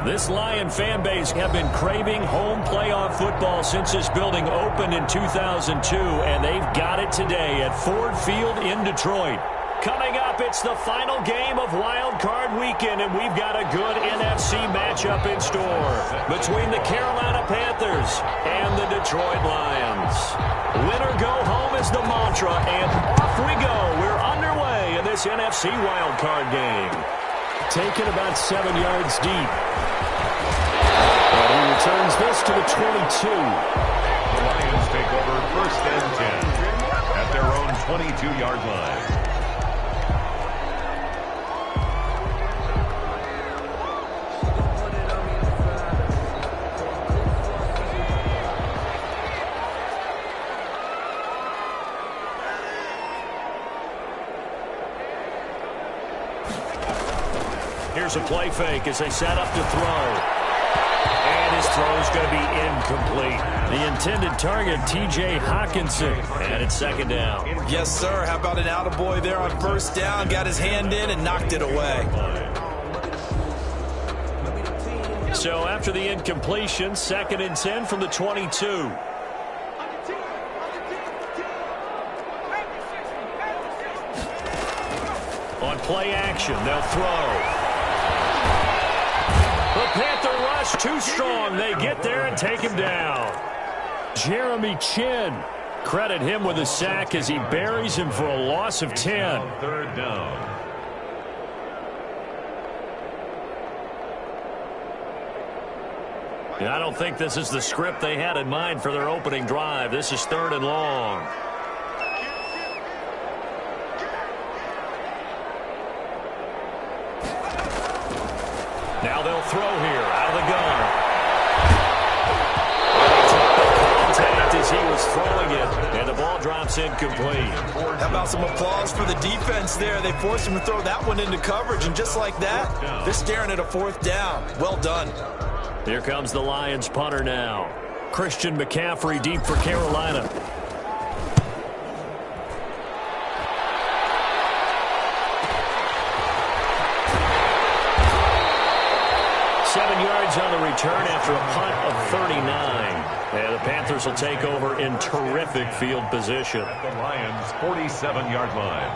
This Lion fan base have been craving home playoff football since this building opened in 2002, and they've got it today at Ford Field in Detroit. Coming up, it's the final game of Wild Card Weekend, and we've got a good NFC matchup in store between the Carolina Panthers and the Detroit Lions. Win or go home is the mantra, and off we go. We're underway in this NFC Wild Card game. Taken about 7 yards deep. And he returns this to the 22. The Lions take over 1st and 10 at their own 22-yard line. Here's a play fake as they set up to throw. And his throw is going to be incomplete. The intended target, T.J. Hawkinson. And it's 2nd down. Yes, sir. How about an attaboy there on 1st down? Got his hand in and knocked it away. So after the incompletion, 2nd and 10 from the 22. On play action, they'll throw. The Panther rush too strong. They get there and take him down. Jeremy Chin. Credit him with a sack as he buries him for a loss of 10. 3rd down. I don't think this is the script they had in mind for their opening drive. This is 3rd and long. Now they'll throw here out of the gun. Contact as he was throwing it, and the ball drops incomplete. How about some applause for the defense there? They forced him to throw that one into coverage, and just like that, they're staring at a 4th down. Well done. Here comes the Lions punter now. Christian McCaffrey deep for Carolina. On the return after a punt of 39. And the Panthers will take over in terrific field position. At the Lions' 47-yard line.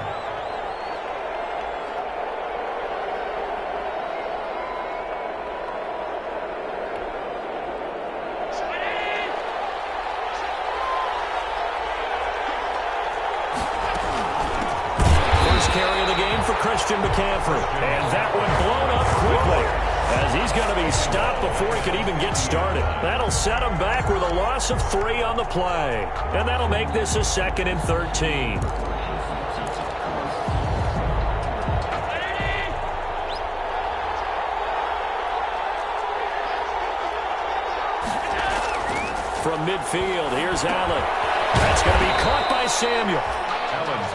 First carry of the game for Christian McCaffrey. And that one blown up quickly, as he's going to be stopped before he could even get started. That'll set him back with a loss of 3 on the play. And that'll make this a 2nd and 13. From midfield, here's Allen. That's going to be caught by Samuel.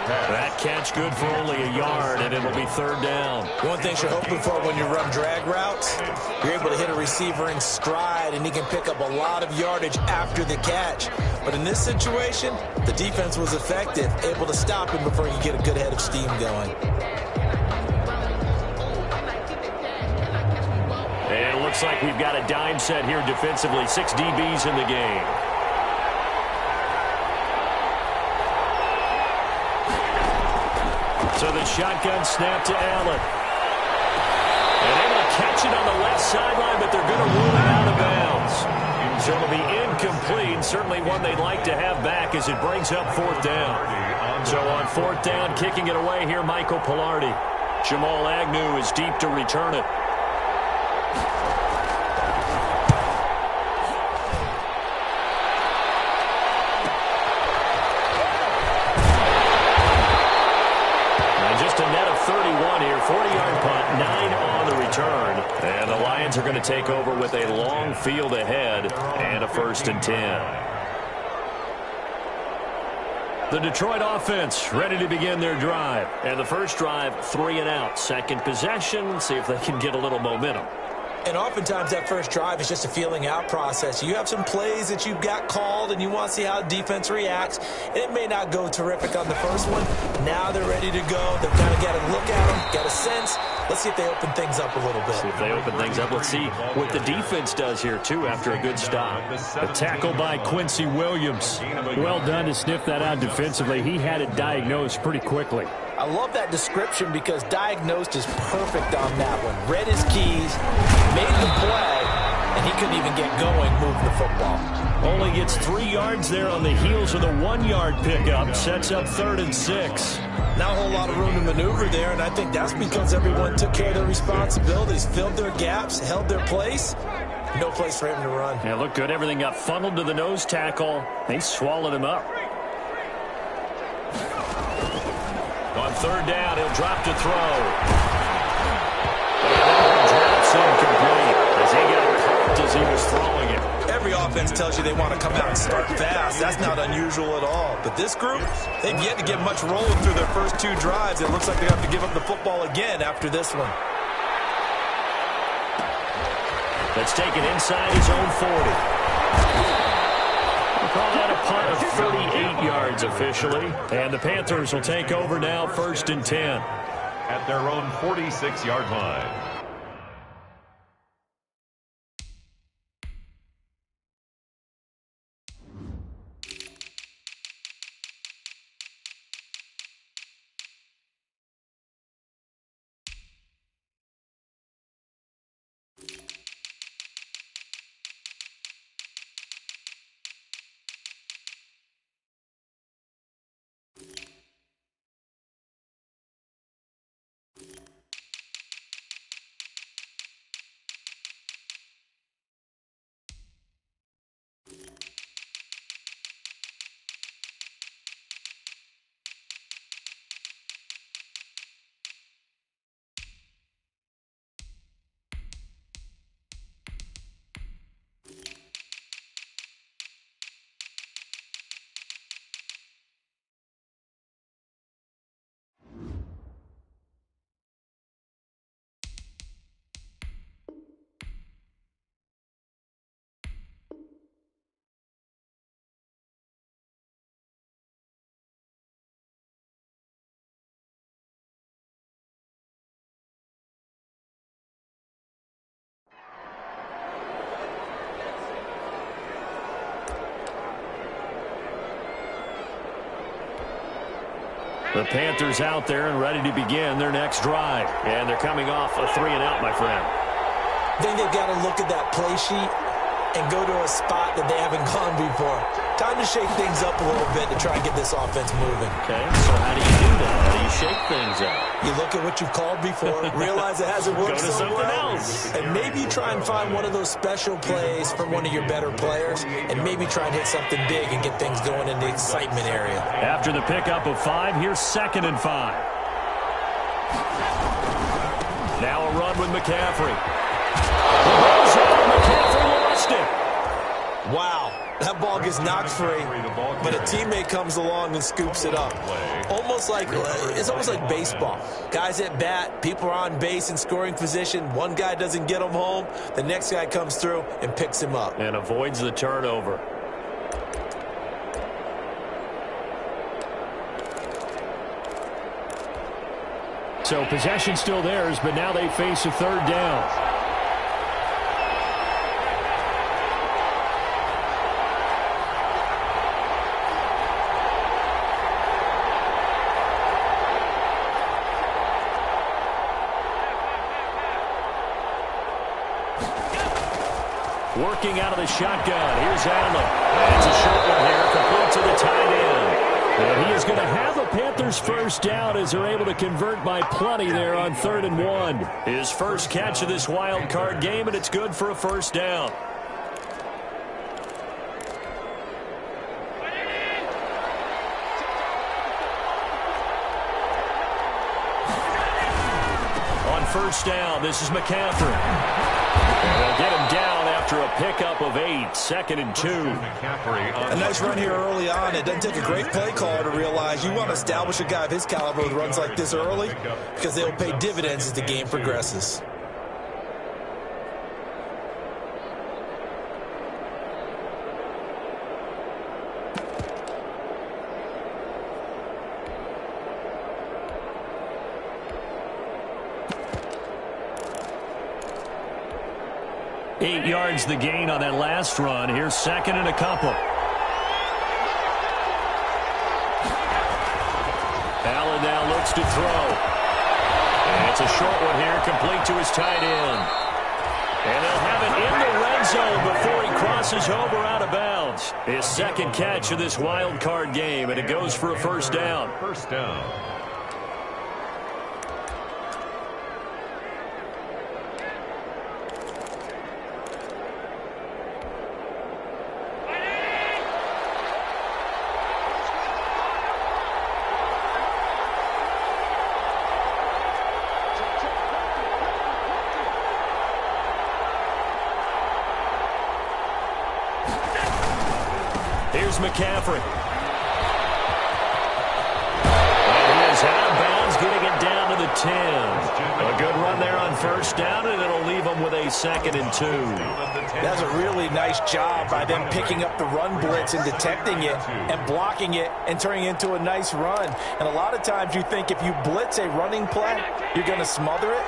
That catch good for only a yard, and it'll be 3rd down. One thing you're hoping for when you run drag routes, you're able to hit a receiver in stride, and he can pick up a lot of yardage after the catch. But in this situation, the defense was effective, able to stop him before he could get a good head of steam going. And it looks like we've got a dime set here defensively. 6 DBs in the game. So the shotgun snap to Allen. And able to catch it on the left sideline, but they're going to rule it out of bounds. So it'll be incomplete. Certainly one they'd like to have back as it brings up 4th down. So on 4th down, kicking it away here, Michael Pilardi. Jamal Agnew is deep to return it. A net of 31 here, 40-yard punt, 9 on the return. And the Lions are going to take over with a long field ahead and a 1st and 10. The Detroit offense ready to begin their drive. And the first drive, 3 and out. Second possession, see if they can get a little momentum. And oftentimes that first drive is just a feeling out process. You have some plays that you've got called and you want to see how defense reacts. And it may not go terrific on the first one. Now they're ready to go. They've kind of got to look at them, got a sense. Let's see if they open things up a little bit. See if they open things up. Let's see what the defense does here, too, after a good stop. A tackle by Quincy Williams. Well done to sniff that out defensively. He had it diagnosed pretty quickly. I love that description because diagnosed is perfect on that one. Read his keys, made the play, and he couldn't even get going moving the football. Only gets 3 yards there on the heels of the 1-yard pickup. Sets up 3rd and 6. Not a whole lot of room to maneuver there, and I think that's because everyone took care of their responsibilities, filled their gaps, held their place. No place for him to run. Yeah, looked good. Everything got funneled to the nose tackle. They swallowed him up. On 3rd down, he'll drop to throw. And drops incomplete as he got caught as he was throwing it. Every offense tells you they want to come out and start fast. That's not unusual at all. But this group, they've yet to get much rolling through their first 2 drives. It looks like they have to give up the football again after this one. That's taken inside his own 40. Call that a punt of 38 yards officially. And the Panthers will take over now, 1st and 10. At their own 46-yard line. The Panthers out there and ready to begin their next drive. And they're coming off a 3-and-out, my friend. I think they've got to look at that play sheet and go to a spot that they haven't gone before. Time to shake things up a little bit to try and get this offense moving. Okay, so how do you do that? How do you shake things up? You look at what you've called before, realize it hasn't worked so well, and maybe try and find one of those special plays from one of your better players, and maybe try and hit something big and get things going in the excitement area. After the pickup of 5, here's 2nd and 5. Now a run with McCaffrey. McCaffrey lost it. Wow, that ball gets knocked free, but a teammate comes along and scoops it up. It's almost like baseball. Guys at bat, people are on base in scoring position. One guy doesn't get him home. The next guy comes through and picks him up. And avoids the turnover. So possession still theirs, but now they face a 3rd down. Working out of the shotgun. Here's Allen. That's a short one here, complete to the tight end. And he is going to have a Panthers 1st down as they're able to convert by plenty there on 3rd and 1. His first catch of this wild card game, and it's good for a 1st down. On 1st down, this is McCaffrey. And they'll get him down after a pickup of 8, 2nd and 2. A nice run here early on. It doesn't take a great play caller to realize you want to establish a guy of his caliber with runs like this early because they'll pay dividends as the game progresses. 8 yards the gain on that last run. Here's second and a couple. Allen now looks to throw. And it's a short one here, complete to his tight end. And they'll have it in the red zone before he crosses over out of bounds. His second catch of this wild card game, and it goes for a first down. First down. Here's McCaffrey. And he is out of bounds, getting it down to the 10. A good run there on first down, and it'll leave them with a 2nd and 2. That's a really nice job by them picking up the run blitz and detecting it and blocking it and turning it into a nice run. And a lot of times you think if you blitz a running play, you're going to smother it.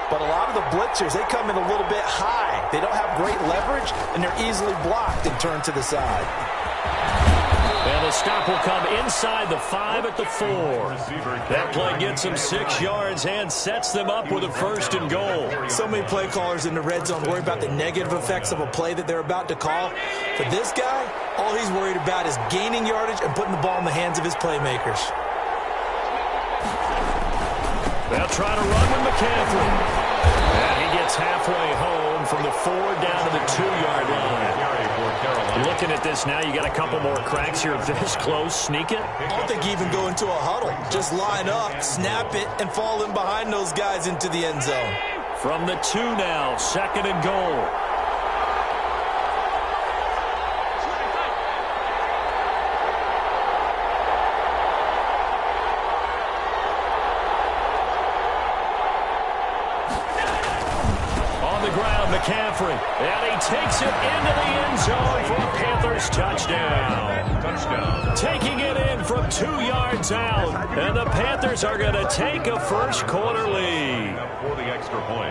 But a lot of the blitzers, they come in a little bit high. They don't have great leverage, and they're easily blocked and turned to the side. And the stop will come inside the 5 at the 4. That play gets them 6 yards and sets them up with a 1st and goal. So many play callers in the red zone worry about the negative effects of a play that they're about to call. For this guy, all he's worried about is gaining yardage and putting the ball in the hands of his playmakers. They'll try to run with McCaffrey. And he gets halfway home from the 4 down to the 2-yard line. Looking at this now, you got a couple more cracks here. This close, sneak it. I don't think you even go into a huddle. Just line up, snap it, and fall in behind those guys into the end zone. From the 2 now, 2nd and goal. McCaffrey, and he takes it into the end zone for a Panthers touchdown. Taking it in from 2 yards out, and the Panthers are going to take a first quarter lead.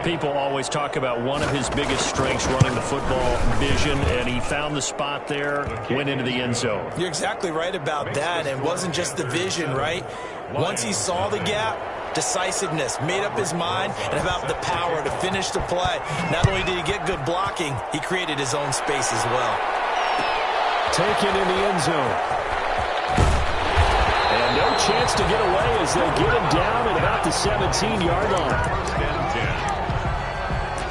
People always talk about one of his biggest strengths, running the football, vision, and he found the spot there, went into the end zone. You're exactly right about that, and it wasn't just the vision, right? Once he saw the gap, decisiveness, made up his mind, and about the power to finish the play. Not only did he get good blocking, he created his own space as well. Taken in the end zone. And no chance to get away as they get him down at about the 17-yard line. First and 10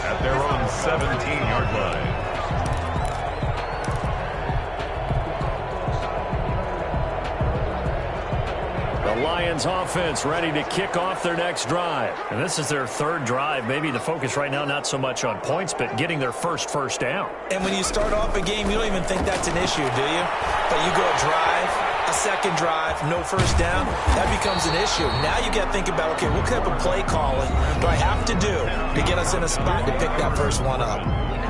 at their own 17-yard line. The Lions offense ready to kick off their next drive. And this is their 3rd drive. Maybe the focus right now not so much on points, but getting their first down. And when you start off a game, you don't even think that's an issue, do you? But you go a drive, a 2nd drive, no first down, that becomes an issue. Now you got to think about, okay, what type of play calling do I have to do to get us in a spot to pick that first one up?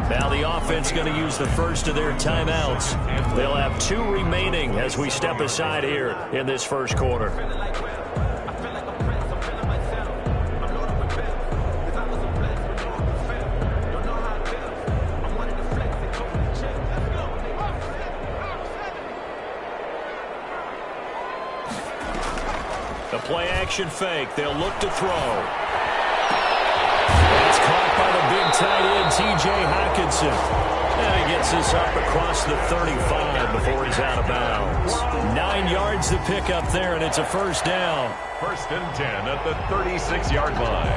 Now the offense going to use the first of their timeouts. They'll have 2 remaining as we step aside here in this first quarter. The play-action fake. They'll look to throw. It's caught by the big tight end, T.J. Hockenson. And he gets this up across the 35 before he's out of bounds. 9 yards to pick up there, and it's a first down. First and 10 at the 36-yard line.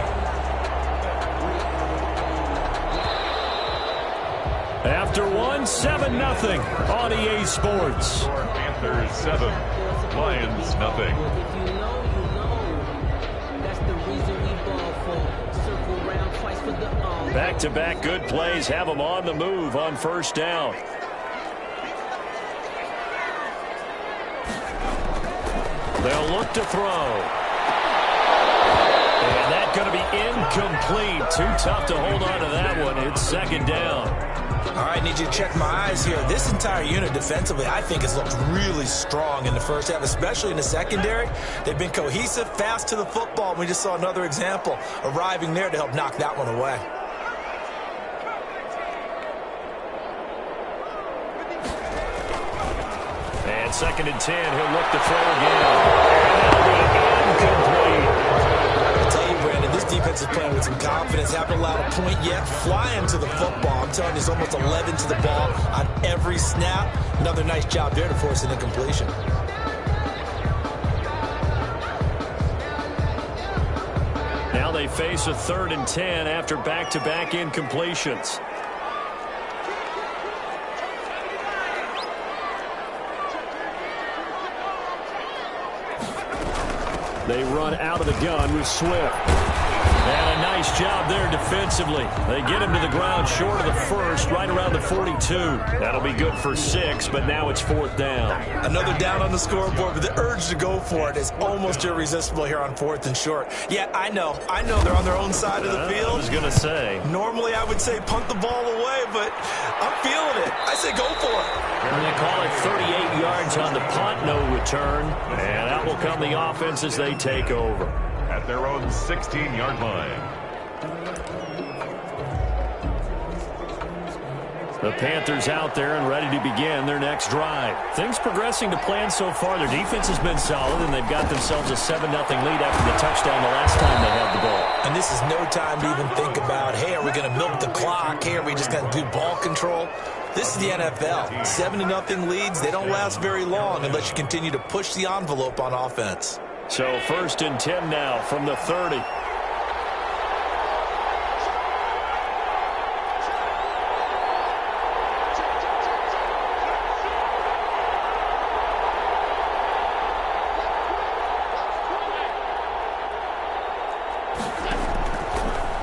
After 1, 7-0 on EA Sports. Panthers 7, Lions nothing. Back-to-back good plays have them on the move on first down. They'll look to throw. And that's going to be incomplete. Too tough to hold on to that one. It's 2nd down. All right, need you to check my eyes here. This entire unit defensively, I think, has looked really strong in the first half, especially in the secondary. They've been cohesive, fast to the football. We just saw another example arriving there to help knock that one away. And 2nd and 10, he'll look to throw again. And that'll be incomplete. I tell you, Brandon, this defense is playing with some confidence. Haven't allowed a point yet. Flying to the football. I'm telling you, there's almost 11 to the ball on every snap. Another nice job there to force an incompletion. Now they face a 3rd and 10 after back-to-back incompletions. They run out of the gun with Swift. And a nice job there defensively. They get him to the ground short of the first, right around the 42. That'll be good for 6, but now it's 4th down. Another down on the scoreboard, but the urge to go for it is almost irresistible here on 4th and short. Yeah, I know they're on their own side of the field. I was going to say. Normally I would say punt the ball away, but I'm feeling it. I say go for it. And they call it 38 yards on the punt, no return. And that will come the offense as they take over. At their own 16-yard line. The Panthers out there and ready to begin their next drive. Things progressing to plan so far. Their defense has been solid, and they've got themselves a 7-0 lead after the touchdown the last time they had the ball. And this is no time to even think about, hey, are we going to milk the clock? Hey, are we just going to do ball control? This is the NFL. 7-0 leads, they don't last very long unless you continue to push the envelope on offense. So 1st and 10 now from the 30.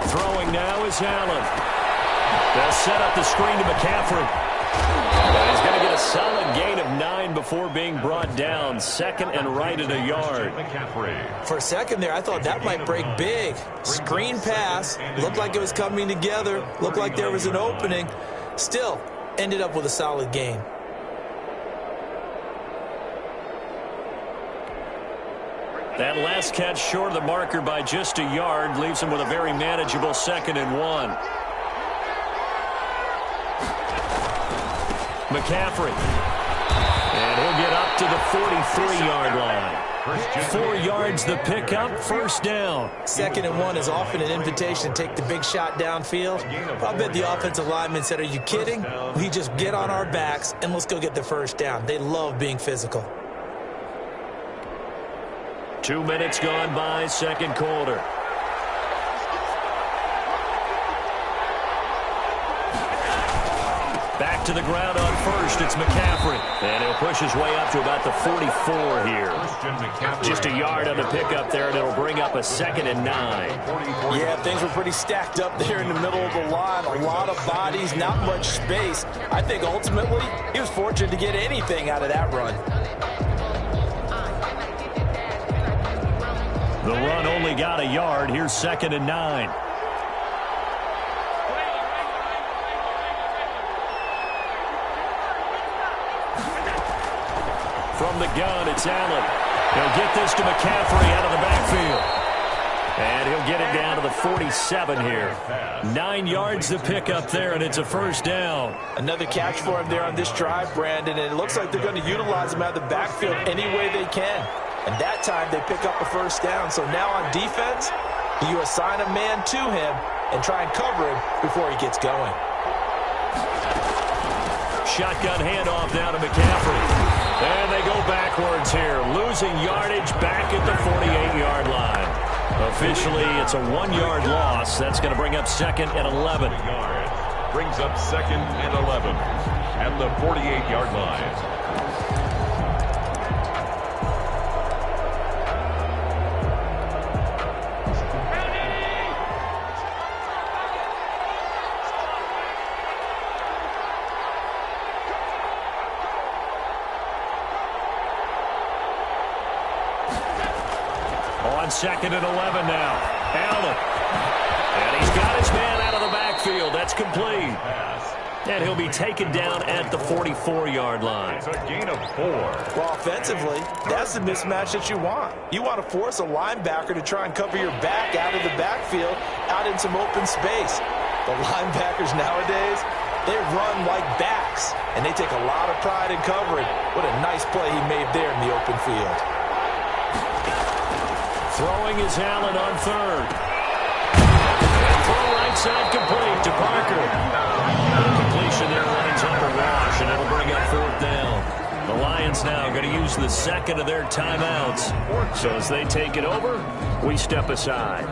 Throwing now is Allen. They'll set up the screen to McCaffrey. And he's going to get a solid gain of 9 before being brought down. 2nd and right at a yard. For a second there, I thought that might break big. Screen pass. Looked like it was coming together. Looked like there was an opening. Still, ended up with a solid gain. That last catch short of the marker by just a yard leaves him with a very manageable 2nd and 1. McCaffrey. And he'll get up to the 43-yard line. 4 yards the pickup, 1st down. 2nd and 1 is often an invitation to take the big shot downfield. I bet the offensive lineman said, are you kidding? We just get on our backs and let's go get the 1st down. They love being physical. 2 minutes gone by, 2nd quarter. Back to the ground on 1st, it's McCaffrey. And he'll push his way up to about the 44 here. Just a yard on the pickup there, and it'll bring up a 2nd and 9. Yeah, things were pretty stacked up there in the middle of the line. A lot of bodies, not much space. I think ultimately he was fortunate to get anything out of that run. The run only got a yard. Here's 2nd and 9. From the gun, it's Allen. He'll get this to McCaffrey out of the backfield. And he'll get it down to the 47 here. 9 yards to pick up there, and it's a 1st down. Another catch for him there on this drive, Brandon, and it looks like they're going to utilize him out of the backfield any way they can. And that time they pick up a 1st down. So now on defense, you assign a man to him and try and cover him before he gets going. Shotgun handoff now to McCaffrey. And they go backwards here, losing yardage back at the 48-yard line. Officially, it's a 1-yard loss. That's going to bring up 2nd and 11. Brings up 2nd and 11 at the 48-yard line. On 2nd and 11 now. Allen. And he's got his man out of the backfield. That's complete. And he'll be taken down at the 44-yard line. It's a gain of 4. Well, offensively, that's the mismatch that you want. You want to force a linebacker to try and cover your back out of the backfield, out in some open space. The linebackers nowadays, they run like backs, and they take a lot of pride in covering. What a nice play he made there in the open field. Throwing is Allen on third. And throw right side complete to Parker. Completion there lines up a wash, and it'll bring up fourth down. The Lions now going to use the second of their timeouts. So as they take it over, we step aside.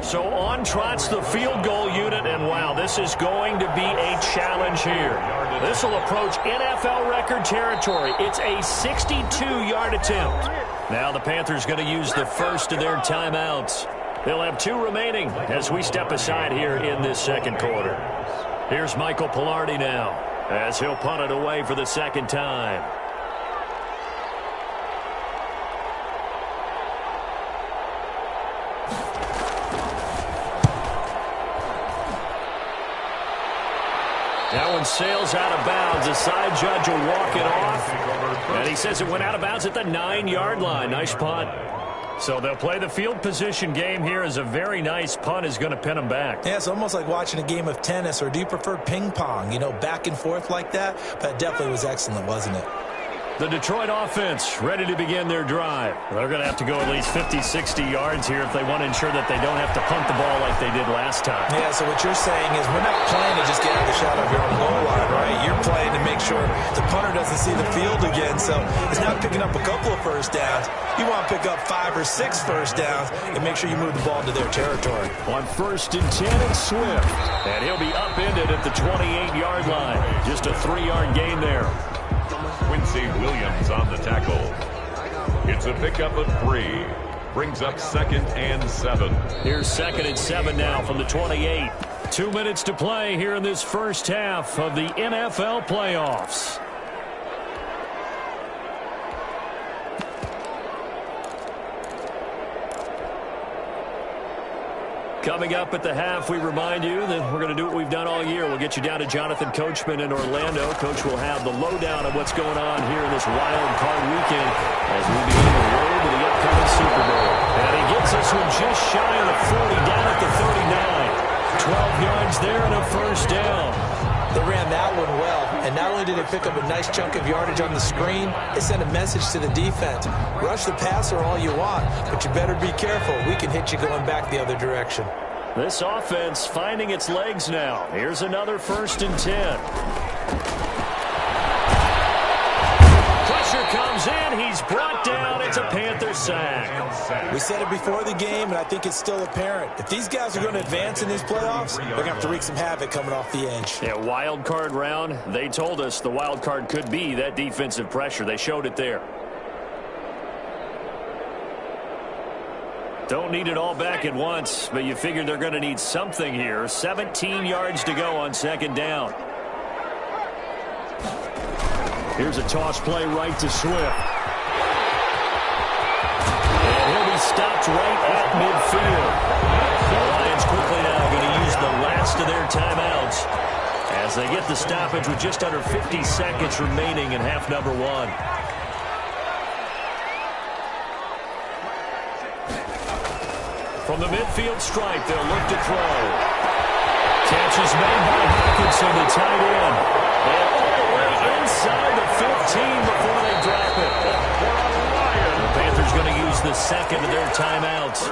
So on trots the field goal unit, and wow, this is going to be a challenge here. This will approach NFL record territory. It's a 62-yard attempt. Now the Panthers going to use the first of their timeouts. They'll have 2 remaining as we step aside here in this second quarter. Here's Michael Pilardi now as he'll punt it away for the second time. That one sails out of bounds. The side judge will walk it off. And he says it went out of bounds at the 9-yard line. Nice punt. So they'll play the field position game here as a very nice punt is going to pin them back. Yeah, it's almost like watching a game of tennis, or do you prefer ping pong? You know, back and forth like that? That definitely was excellent, wasn't it? The Detroit offense ready to begin their drive. They're going to have to go at least 50, 60 yards here if they want to ensure that they don't have to punt the ball like they did last time. Yeah, so what you're saying is we're not playing to just get out of the shot of your own goal line, right? You're playing to make sure the punter doesn't see the field again. So it's not picking up a couple of first downs. You want to pick up 5 or 6 first downs and make sure you move the ball into their territory. On 1st and 10, it's Swift. And he'll be upended at the 28-yard line. Just a 3-yard gain there. Quincy Williams on the tackle. It's a pickup of 3. Brings up 2nd and 7. Here's 2nd and 7 now from the 28. 2 minutes to play here in this first half of the NFL playoffs. Coming up at the half, we remind you that we're going to do what we've done all year. We'll get you down to Jonathan Coachman in Orlando. Coach will have the lowdown of what's going on here in this wild card weekend as we begin the road to the upcoming Super Bowl. And he gets us one just shy of the 40, down at the 39. 12 yards there and a first down. They ran that one well, and not only did they pick up a nice chunk of yardage on the screen, they sent a message to the defense. Rush the passer all you want, but you better be careful. We can hit you going back the other direction. This offense finding its legs now. Here's another 1st and 10. Pressure comes in. He's brought down. It's a Panther sack. We said it before the game, and I think it's still apparent. If these guys are going to advance in these playoffs, they're going to have to wreak some havoc coming off the edge. Yeah, wild card round. They told us the wild card could be that defensive pressure. They showed it there. Don't need it all back at once, but you figure they're going to need something here. 17 yards to go on 2nd down. Here's a toss play right to Swift. And he'll be stopped right at midfield. The Lions quickly now going to use the last of their timeouts as they get the stoppage with just under 50 seconds remaining in half number 1. From the midfield stripe, they'll look to throw. Catch is made by Hawkinson, the tight end. And all the way inside the 15 before they drop it. The Panthers going to use the second of their timeouts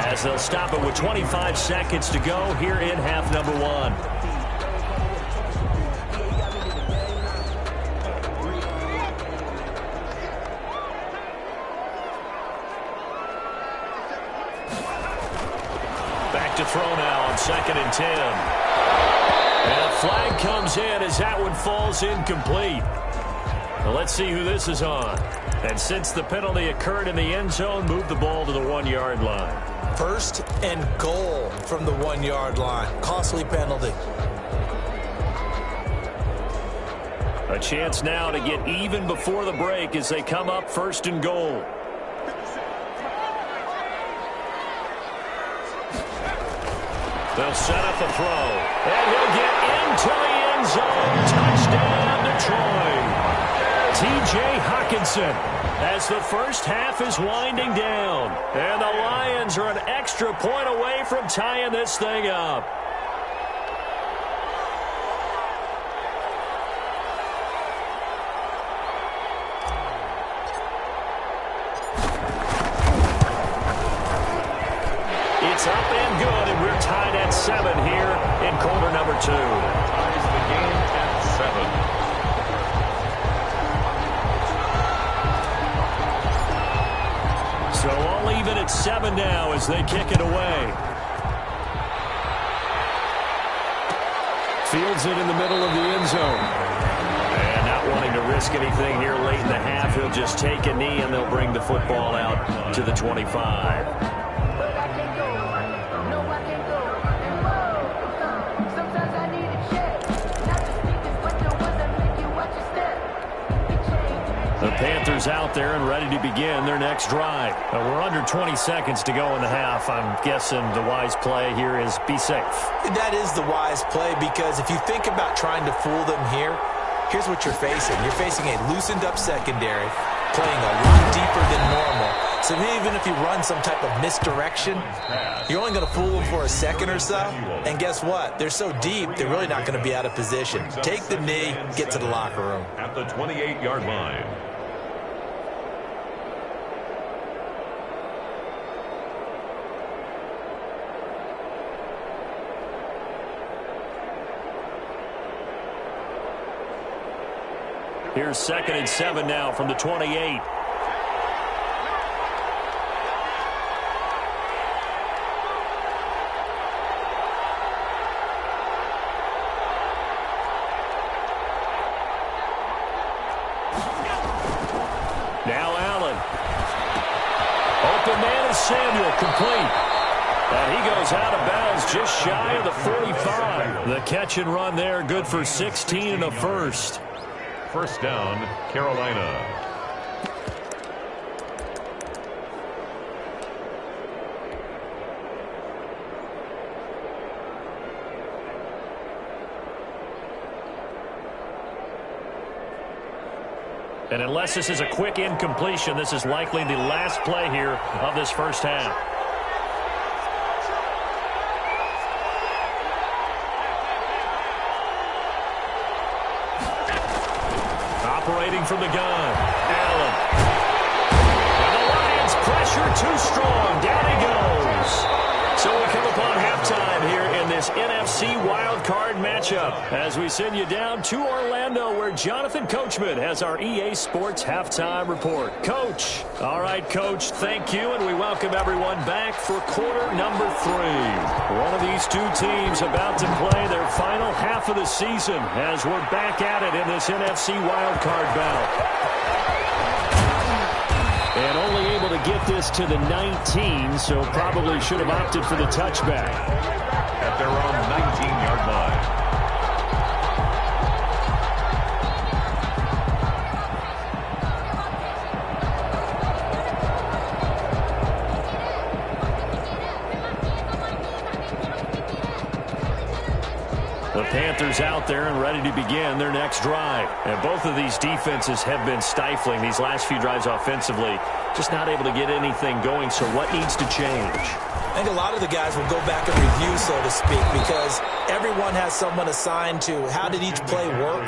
as they'll stop it with 25 seconds to go here in half number 1. To throw now on 2nd and 10. And a flag comes in as that one falls incomplete. Well, let's see who this is on. And since the penalty occurred in the end zone, move the ball to the 1-yard line. 1st and goal from the 1-yard line. Costly penalty. A chance now to get even before the break as they come up 1st and goal. They'll set up the throw. And he'll get into the end zone. Touchdown, Detroit. T.J. Hockenson as the first half is winding down. And the Lions are an extra point away from tying this thing up. It's up and good, and we're tied at 7 here in quarter number 2. Ties the game at 7. So all even at 7 now as they kick it away. Fields it in the middle of the end zone. And not wanting to risk anything here late in the half, he'll just take a knee, and they'll bring the football out to the 25. The Panthers out there and ready to begin their next drive. We're under 20 seconds to go in the half. I'm guessing the wise play here is be safe. That is the wise play, because if you think about trying to fool them here, here's what you're facing. You're facing a loosened up secondary, playing a lot deeper than normal. So even if you run some type of misdirection, you're only going to fool them for a second or so. And guess what? They're so deep, they're really not going to be out of position. Take the knee, get to the locker room. At the 28-yard line. Here's 2nd and 7 now from the 28. Now Allen. Open man is Samuel, complete. And he goes out of bounds just shy of the 45. The catch and run there, good for 16 and a first. First down, Carolina. And unless this is a quick incompletion, this is likely the last play here of this first half. Operating from the gun, Allen. And the Lions pressure too strong. Down he goes. So we come upon halftime here in this NFC wildcard matchup as we send you down to Orlando, where Jonathan Coachman has our EA Sports halftime report. Coach. All right, Coach, thank you, and we welcome everyone back for quarter number 3. One of these two teams about to play their final half of the season as we're back at it in this NFC wildcard bout. And only able to get this to the 19, so probably should have opted for the touchback. At their own 19-yard line. The Panthers out there and ready to begin their next drive. And both of these defenses have been stifling these last few drives offensively. Just not able to get anything going, so what needs to change? I think a lot of the guys will go back and review, so to speak, because everyone has someone assigned to how did each play work.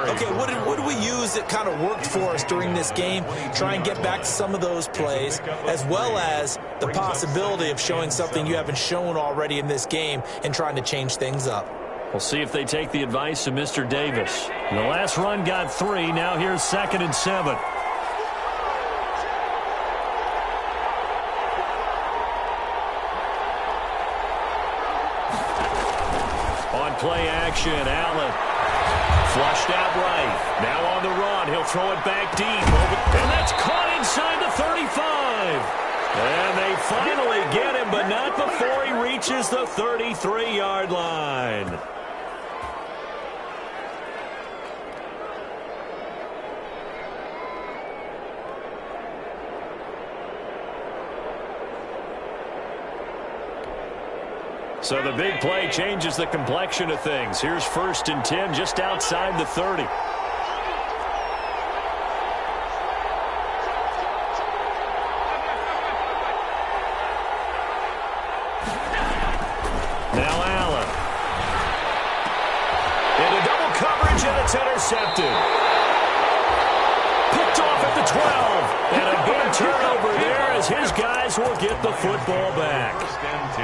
Okay, what did we use that kind of worked for us during this game? Try and get back to some of those plays, as well as the possibility of showing something you haven't shown already in this game and trying to change things up. We'll see if they take the advice of Mr. Davis. The last run got 3. Now here's 2nd and 7. On play action, Allen. Flushed out right. Now on the run. He'll throw it back deep. And that's caught inside the 35. And they finally get him, but not before he reaches the 33-yard line. So the big play changes the complexion of things. Here's 1st and 10 just outside the 30. Now Allen. Into double coverage, and it's intercepted. Picked off at the 12. And a big turnover there as his guys will get the football back.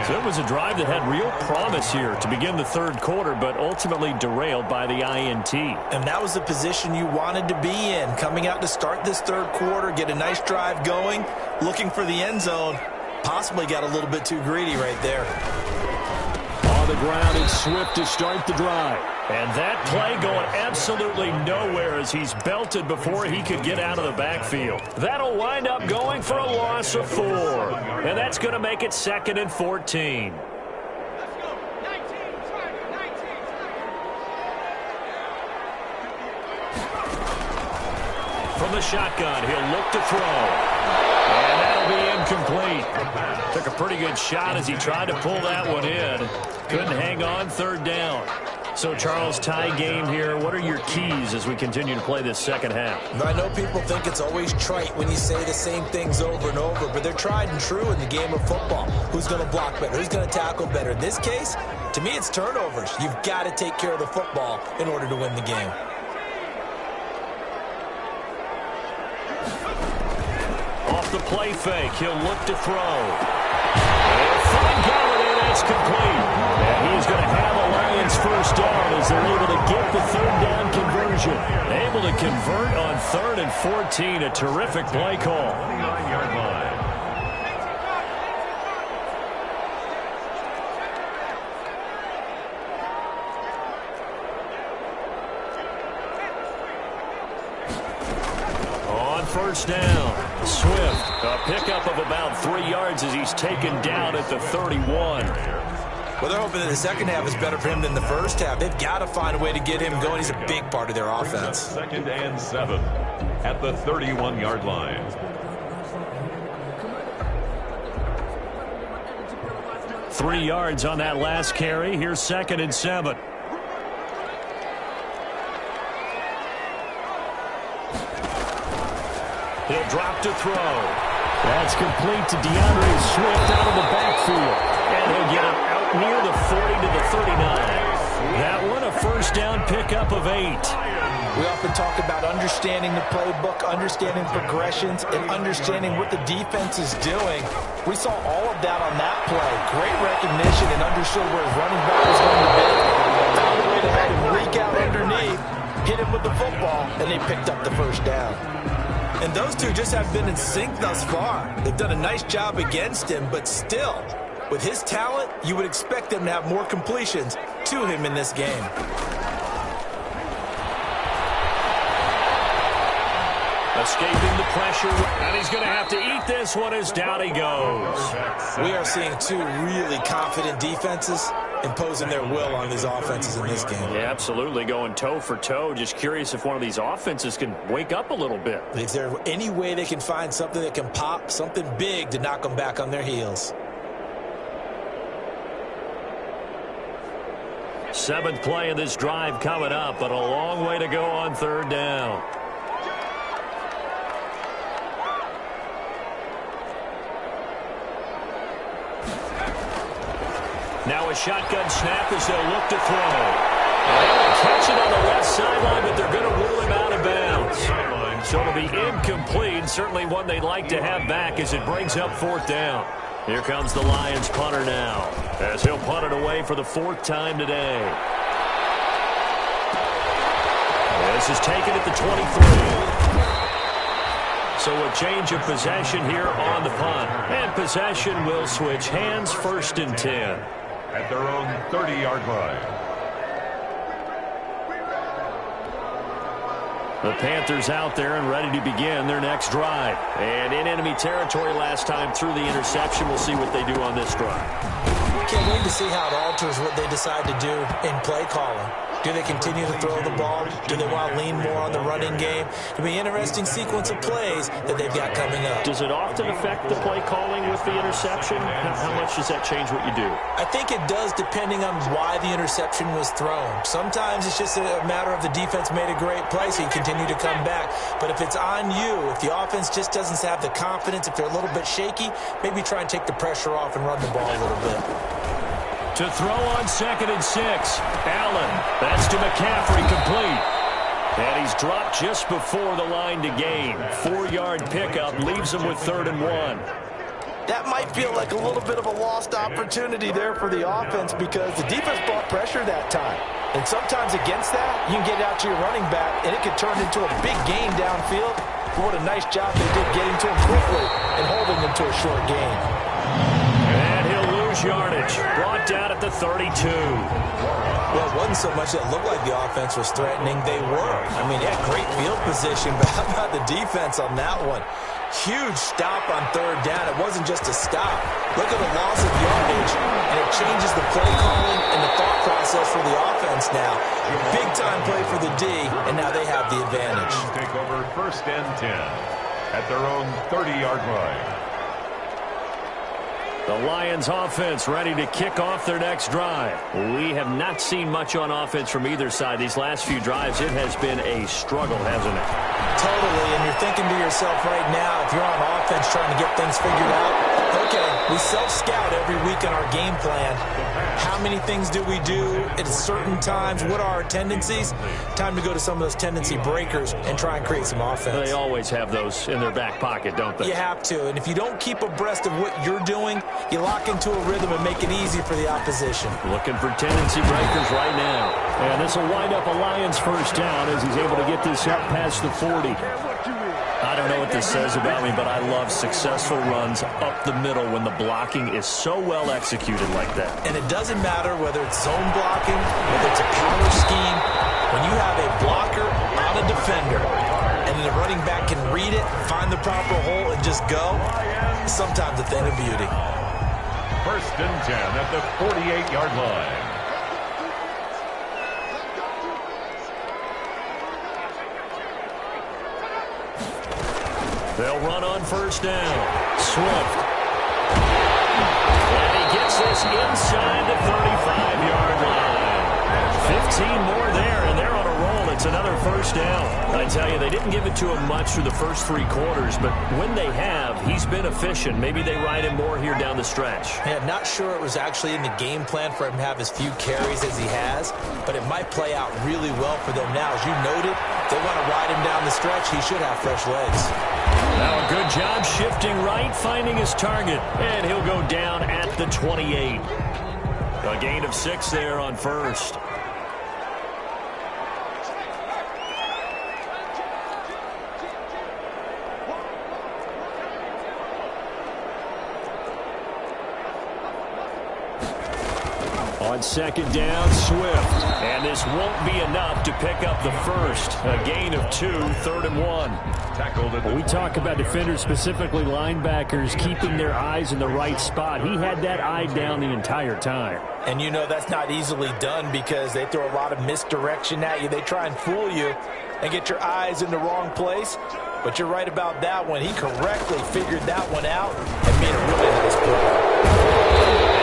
So it was a drive that had real promise here to begin the 3rd quarter, but ultimately derailed by the INT. And that was the position you wanted to be in. Coming out to start this 3rd quarter, get a nice drive going, looking for the end zone. Possibly got a little bit too greedy right there. On the ground, it's Swift to start the drive. And that play going absolutely nowhere as he's belted before he could get out of the backfield. That'll wind up going for a loss of 4. And that's going to make it 2nd and 14. From the shotgun, he'll look to throw. And that'll be incomplete. Took a pretty good shot as he tried to pull that one in. Couldn't hang on 3rd down. So, Charles, tie game here. What are your keys as we continue to play this 2nd half? I know people think it's always trite when you say the same things over and over, but they're tried and true in the game of football. Who's going to block better? Who's going to tackle better? In this case, to me, it's turnovers. You've got to take care of the football in order to win the game. Off the play fake, he'll look to throw. And Frank Galladay, that's complete. And he's going to have a Lions 1st down as they're able to get the 3rd down conversion. Able to convert on 3rd and 14. A terrific play call. 9-yard line. On 1st down. Swift, a pickup of about 3 yards as he's taken down at the 31. Well, they're hoping that the 2nd half is better for him than the 1st half. They've got to find a way to get him going. He's a big part of their offense. 2nd and 7 at the 31-yard line. Three yards on that last carry. Here's 2nd and 7. He'll drop to throw. That's complete to DeAndre Swift out of the backfield. And he'll get it out near the 40 to the 39. That one a 1st down pickup of 8. We often talk about understanding the playbook, understanding progressions, and understanding what the defense is doing. We saw all of that on that play. Great recognition and understood where his running back was going to be. Found a way to have him leak out underneath, hit him with the football, and they picked up the 1st down. And those two just have been in sync thus far. They've done a nice job against him, but still, with his talent, you would expect them to have more completions to him in this game. Escaping the pressure, and he's going to have to eat this one as down he goes. We are seeing two really confident defenses imposing their will on these offenses in this game. Yeah, absolutely, going toe for toe. Just curious if one of these offenses can wake up a little bit. Is there any way they can find something that can pop, something big to knock them back on their heels? 7th play of this drive coming up, but a long way to go on 3rd down. Now a shotgun snap as they'll look to throw. They'll catch it on the left sideline, but they're going to rule him out of bounds. So it'll be incomplete. Certainly one they'd like to have back as it brings up 4th down. Here comes the Lions punter now, as he'll punt it away for the 4th time today. This is taken at the 23. So a change of possession here on the punt. And possession will switch hands, 1st and 10. At their own 30-yard line. The Panthers out there and ready to begin their next drive. And in enemy territory last time through the interception. We'll see what they do on this drive. Can't wait to see how it alters what they decide to do in play calling. Do they continue to throw the ball? Do they want to lean more on the running game? It'll be an interesting sequence of plays that they've got coming up. Does it often affect the play calling with the interception? How much does that change what you do? I think it does, depending on why the interception was thrown. Sometimes it's just a matter of the defense made a great play, so you continue to come back. But if it's on you, if the offense just doesn't have the confidence, if they're a little bit shaky, maybe try and take the pressure off and run the ball a little bit. To throw on 2nd and 6. Allen. That's to McCaffrey, complete. And he's dropped just before the line to gain. 4-yard pickup leaves him with 3rd and 1. That might feel like a little bit of a lost opportunity there for the offense because the defense brought pressure that time. And sometimes against that, you can get out to your running back, and it could turn into a big gain downfield. But what a nice job they did getting to him quickly and holding him to a short gain. And he'll lose yardage. Brought down at the 32. Well, it wasn't so much that it looked like the offense was threatening. They were. I mean, they had great field position, but how about the defense on that one? Huge stop on 3rd down. It wasn't just a stop. Look at the loss of yardage, and it changes the play calling and the thought process for the offense now. Big-time play for the D, and now they have the advantage. Take over 1st and 10 at their own 30-yard line. The Lions offense ready to kick off their next drive. We have not seen much on offense from either side. These last few drives, it has been a struggle, hasn't it? Totally, and you're thinking to yourself right now, if you're on offense trying to get things figured out, okay, we self-scout every week in our game plan. How many things do we do at certain times? What are our tendencies? Time to go to some of those tendency breakers and try and create some offense. They always have those in their back pocket, don't they? You have to, and if you don't keep abreast of what you're doing, you lock into a rhythm and make it easy for the opposition. Looking for tendency breakers right now. And this will wind up a Lions 1st down as he's able to get this up past the 40. I don't know what this says about me, but I love successful runs up the middle when the blocking is so well executed like that. And it doesn't matter whether it's zone blocking, whether it's a power scheme. When you have a blocker on a defender, and the running back can read it, find the proper hole, and just go, sometimes a thing of beauty. 1st and 10 at the 48-yard line. They'll run on 1st down. Swift. And he gets this inside the 35-yard line. 15 more there, and they're on a roll. It's another 1st down. I tell you, they didn't give it to him much through the first 3 quarters, but when they have, he's been efficient. Maybe they ride him more here down the stretch. Yeah, not sure it was actually in the game plan for him to have as few carries as he has, but it might play out really well for them now. As you noted, if they want to ride him down the stretch, he should have fresh legs. Now a good job shifting right, finding his target, and he'll go down at the 28. A gain of 6 there on 1st. On 2nd down, Swift. And this won't be enough to pick up the 1st. A gain of 2, 3rd and 1. When we talk about defenders, specifically linebackers, keeping their eyes in the right spot, he had that eye down the entire time. And you know that's not easily done because they throw a lot of misdirection at you. They try and fool you and get your eyes in the wrong place. But you're right about that one. He correctly figured that one out and made a really nice play.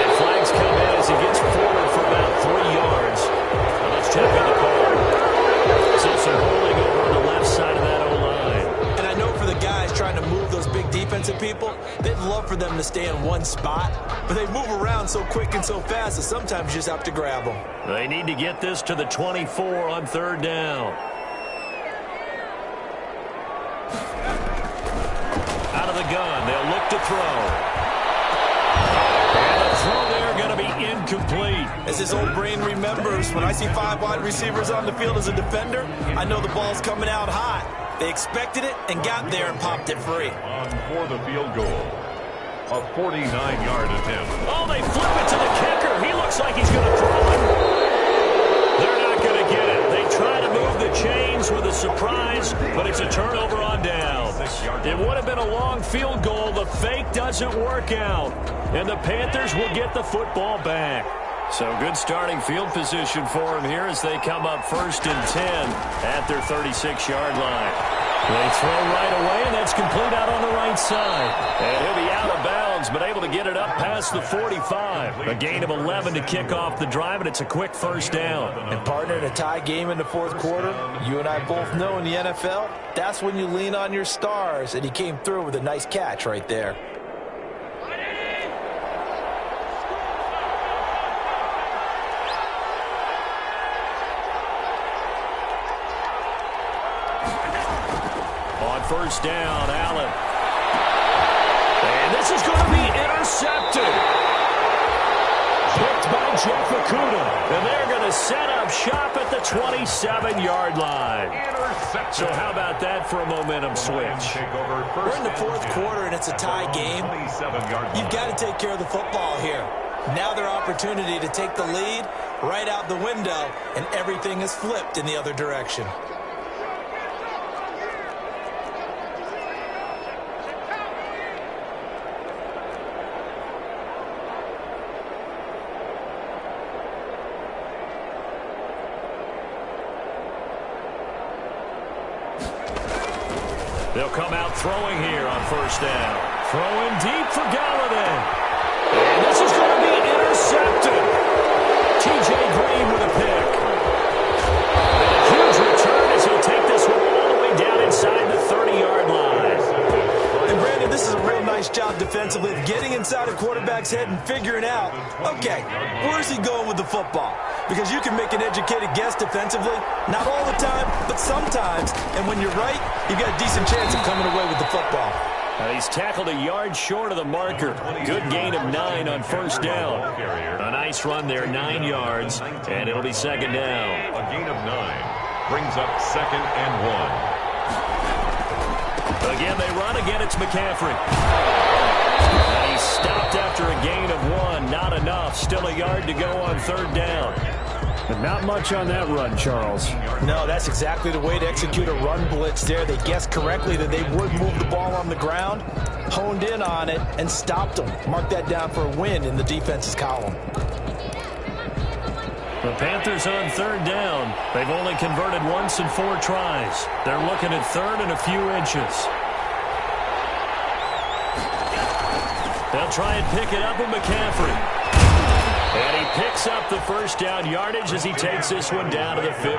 And flags come in as he gets forward for about 3 yards. Now let's check on the call. So some holding over on the left side of that O-line. And I know for the guys trying to move those big defensive people, they'd love for them to stay in one spot. But they move around so quick and so fast that sometimes you just have to grab them. They need to get this to the 24 on 3rd down. Out of the gun, they'll look to throw. And the throw there going to be incomplete. As his old brain remembers, when I see 5 wide receivers on the field as a defender, I know the ball's coming out hot. They expected it and got there and popped it free. On for the field goal. A 49-yard attempt. Oh, they flip it to the kicker. He looks like he's going to throw it. They're not going to get it. They try to move the chains with a surprise, but it's a turnover on down. It would have been a long field goal. The fake doesn't work out, and the Panthers will get the football back. So good starting field position for him here as they come up 1st and 10 at their 36-yard line. They throw right away, and that's complete out on the right side. And he'll be out of bounds, but able to get it up past the 45. A gain of 11 to kick off the drive, and it's a quick 1st down. And partner, in a tie game in the 4th quarter, you and I both know in the NFL, that's when you lean on your stars, and he came through with a nice catch right there. On 1st down, Allen. And this is going to be intercepted. Picked by Jeff Okudah. And they're going to set up shop at the 27-yard line. So how about that for a momentum switch? We're in the 4th quarter, and it's a tie game. You've got to take care of the football here. Now their opportunity to take the lead right out the window, and everything is flipped in the other direction. They'll come out throwing here on 1st down. Throwing deep for Galladay. And this is going to be intercepted. T.J. Green with a pick. And a huge return as he'll take this one all the way down inside the 30-yard line. And Brandon, this is a real nice job defensively of getting inside a quarterback's head and figuring out, okay, where's he going with the football? Because you can make an educated guess defensively, not all the time, but sometimes. And when you're right, you've got a decent chance of coming away with the football. He's tackled a yard short of the marker. Good gain of 9 on 1st down. A nice run there, 9 yards, and it'll be 2nd down. A gain of 9 brings up 2nd and 1. Again, they run. Again, it's McCaffrey. And he's stopped after a gain of 1. Not enough. Still a yard to go on 3rd down. But not much on that run, Charles. No, that's exactly the way to execute a run blitz there. They guessed correctly that they would move the ball on the ground, honed in on it, and stopped them. Mark that down for a win in the defense's column. The Panthers on 3rd down. They've only converted once in 4 tries. They're looking at 3rd and a few inches. They'll try and pick it up with McCaffrey. And he picks up the 1st down yardage as he takes this one down to the 15.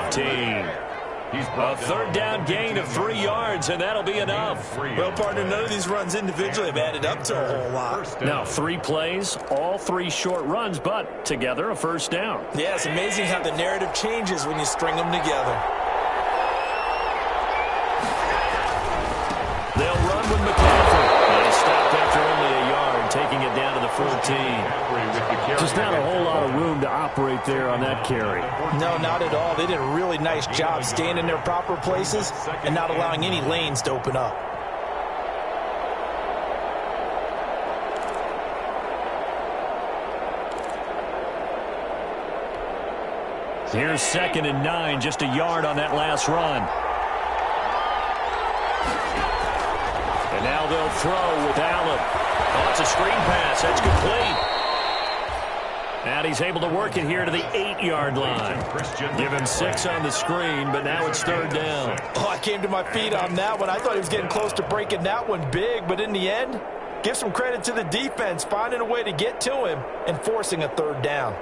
A 3rd down gain of 3 yards, and that'll be enough. Well, partner, none of these runs individually have added up to a whole lot. Now, 3 plays, all 3 short runs, but together a 1st down. Yeah, it's amazing how the narrative changes when you string them together. They'll run with McCaffrey. And he stopped after only a yard, taking it down to the 14. Just not a whole lot of room to operate there on that carry. No, not at all. They did a really nice job staying in their proper places and not allowing any lanes to open up. Here's 2nd and 9, just a yard on that last run. And now they'll throw with Allen. Oh, it's a screen pass. That's complete. And he's able to work it here to the 8-yard line. Give him 6 on the screen, but now it's 3rd down. Oh, I came to my feet on that one. I thought he was getting close to breaking that one big, but in the end, give some credit to the defense, finding a way to get to him and forcing a 3rd down.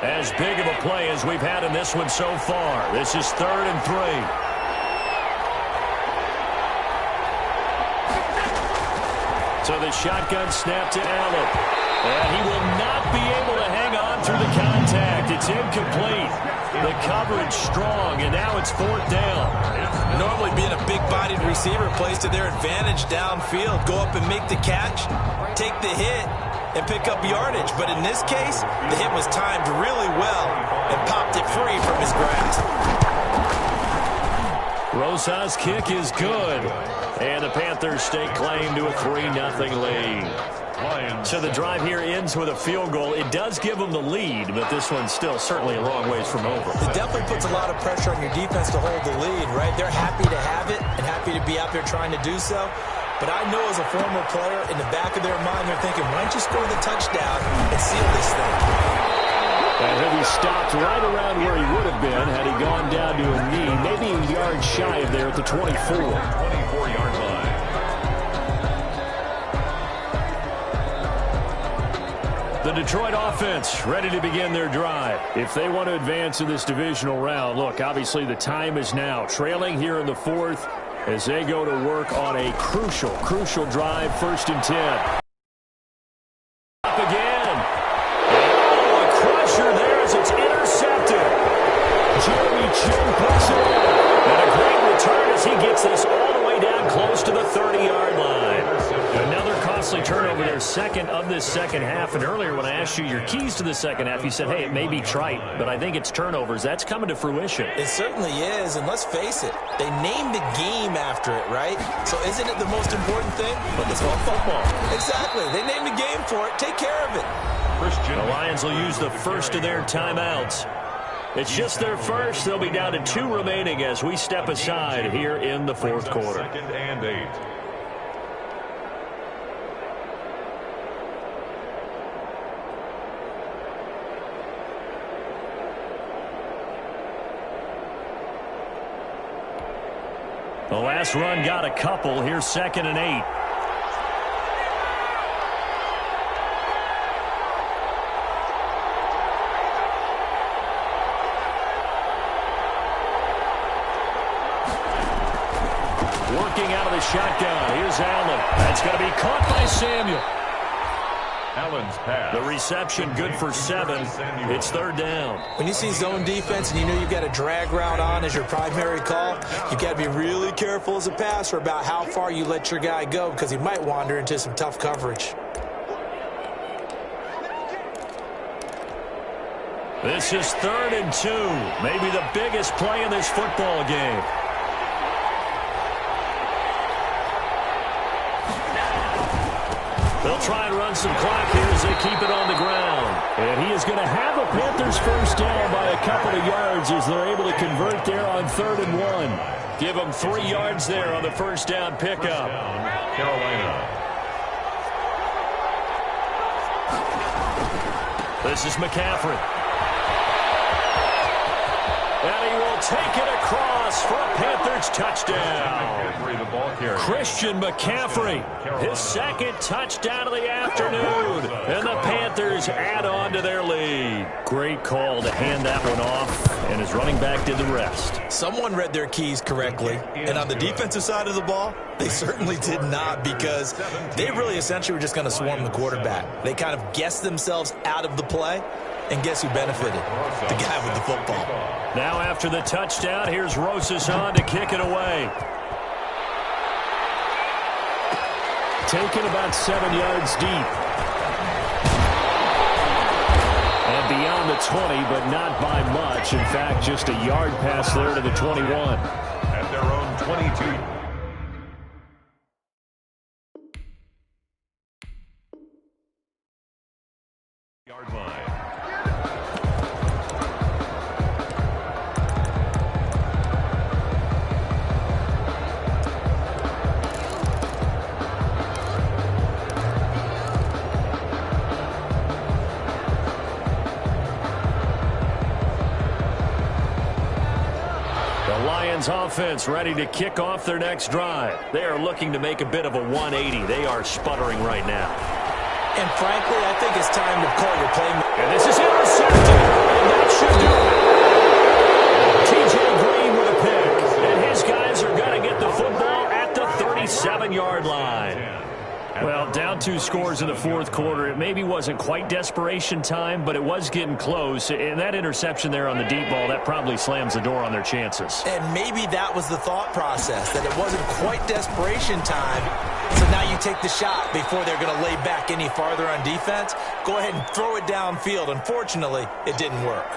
As big of a play as we've had in this one so far. This is 3rd and 3. So the shotgun snap to Allen. And he will not be able to hang on through the contact. It's incomplete. The coverage strong, and now it's 4th down. Normally being a big-bodied receiver plays to their advantage downfield. Go up and make the catch, take the hit, and pick up yardage. But in this case, the hit was timed really well and popped it free from his grasp. Rosa's kick is good. And the Panthers stake claim to a 3-0 lead. So the drive here ends with a field goal. It does give them the lead, but this one's still certainly a long ways from over. It definitely puts a lot of pressure on your defense to hold the lead, right? They're happy to have it and happy to be out there trying to do so. But I know as a former player, in the back of their mind, they're thinking, why don't you score the touchdown and seal this thing? And he'll be stopped right around where he would have been had he gone down to a knee, maybe a yard shy of there at the 24. 24-yard line. The Detroit offense ready to begin their drive. If they want to advance in this divisional round, look, obviously the time is now. Trailing here in the fourth as they go to work on a crucial drive, 1st and 10. Up again. Oh, a crusher there as it's intercepted. Jeremy Chin puts it in. And a great return as he gets this all the way down close to the 30-yard line. Another costly turnover there, second of this second half. And earlier when I asked you your keys to the second half, you said, hey, it may be trite, but I think it's turnovers. That's coming to fruition. It certainly is, and let's face it, they named the game after it, right? So isn't it the most important thing? But it's football. Exactly. They named the game for it. Take care of it. The Lions will use the first of their timeouts. It's just their first. They'll be down to 2 remaining as we step aside here in the fourth quarter. 2nd and 8. The last run got a couple. Here's 2nd and 8. Working out of the shotgun. Here's Allen. That's going to be caught by Samuel. Allen's pass. The reception good for 7. It's 3rd down. When you see zone defense and you know you've got a drag route on as your primary call, you've got to be really careful as a passer about how far you let your guy go because he might wander into some tough coverage. This is 3rd and 2. Maybe the biggest play in this football game. They'll try and run some clock here as they keep it on the ground. And he is going to have a Panthers first down by a couple of yards as they're able to convert there on 3rd and 1. Give them 3 yards there on the first down pickup. Carolina. This is McCaffrey. And he will take it across for a Panthers touchdown. The ball carrier. Christian McCaffrey, his 2nd touchdown of the afternoon. And the Panthers add on to their lead. Great call to hand that one off, and his running back did the rest. Someone read their keys correctly, and on the defensive side of the ball, they certainly did not because they really essentially were just going to swarm the quarterback. They kind of guessed themselves out of the play, and guess who benefited? The guy with the football. Now after the touchdown, here's Rosas on to kick it away. Taken about 7 yards deep. And beyond the 20, but not by much. In fact, just a yard pass there to the 21. At their own 22. Yard line. Offense ready to kick off their next drive. They are looking to make a bit of a 180. They are sputtering right now. And frankly, I think it's time to call your play. And this is intercepted. And that should do it. T.J. Green with a pick. And his guys are going to get the football at the 37-yard line. Well, down 2 scores in the fourth quarter. It maybe wasn't quite desperation time, but it was getting close. And that interception there on the deep ball, that probably slams the door on their chances. And maybe that was the thought process, that it wasn't quite desperation time. So now you take the shot before they're going to lay back any farther on defense. Go ahead and throw it downfield. Unfortunately, it didn't work.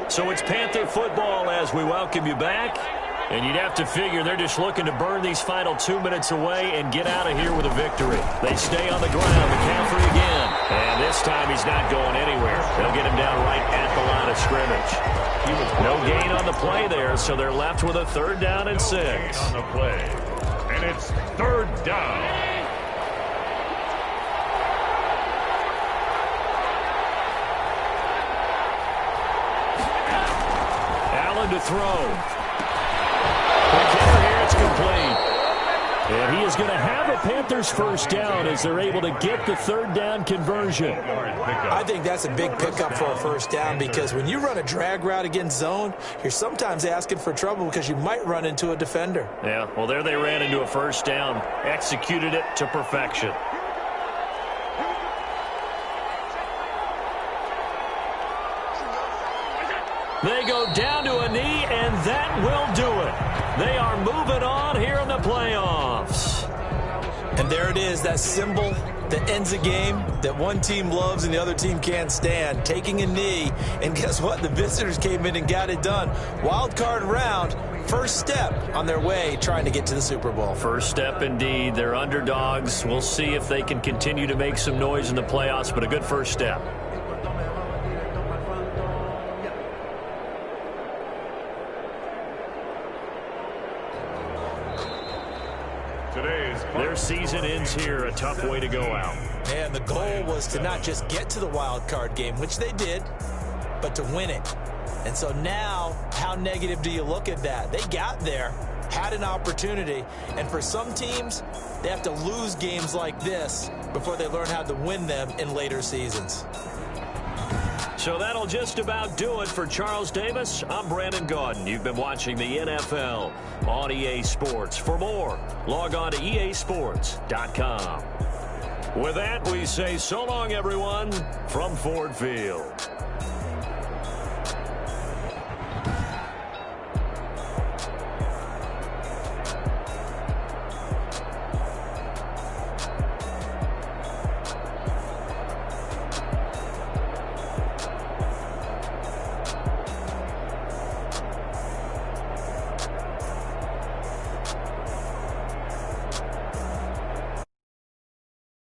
So it's Panther football as we welcome you back. And you'd have to figure they're just looking to burn these final 2 minutes away and get out of here with a victory. They stay on the ground. McCaffrey again. And this time he's not going anywhere. They'll get him down right at the line of scrimmage. No gain on the play there, so they're left with a 3rd down and 6. On the play. And it's 3rd down. Allen to throw. Here it's complete. And he is going to have a Panthers 1st down as they're able to get the 3rd down conversion. I think that's a big pickup for a 1st down because when you run a drag route against zone, you're sometimes asking for trouble because you might run into a defender. Yeah, well, there they ran into a 1st down, executed it to perfection. They go down to a knee, and that will do it. They are moving on here in the playoffs. And there it is, that symbol that ends a game that one team loves and the other team can't stand, taking a knee. And guess what? The visitors came in and got it done. Wild card round, 1st step on their way trying to get to the Super Bowl. 1st step indeed. They're underdogs. We'll see if they can continue to make some noise in the playoffs, but a good 1st step. Their season ends here, a tough way to go out. And the goal was to not just get to the wild card game, which they did, but to win it. And so now, how negative do you look at that? They got there, had an opportunity, and for some teams, they have to lose games like this before they learn how to win them in later seasons. So that'll just about do it for Charles Davis. I'm Brandon Gaudin. You've been watching the NFL on EA Sports. For more, log on to easports.com. With that, we say so long, everyone, from Ford Field.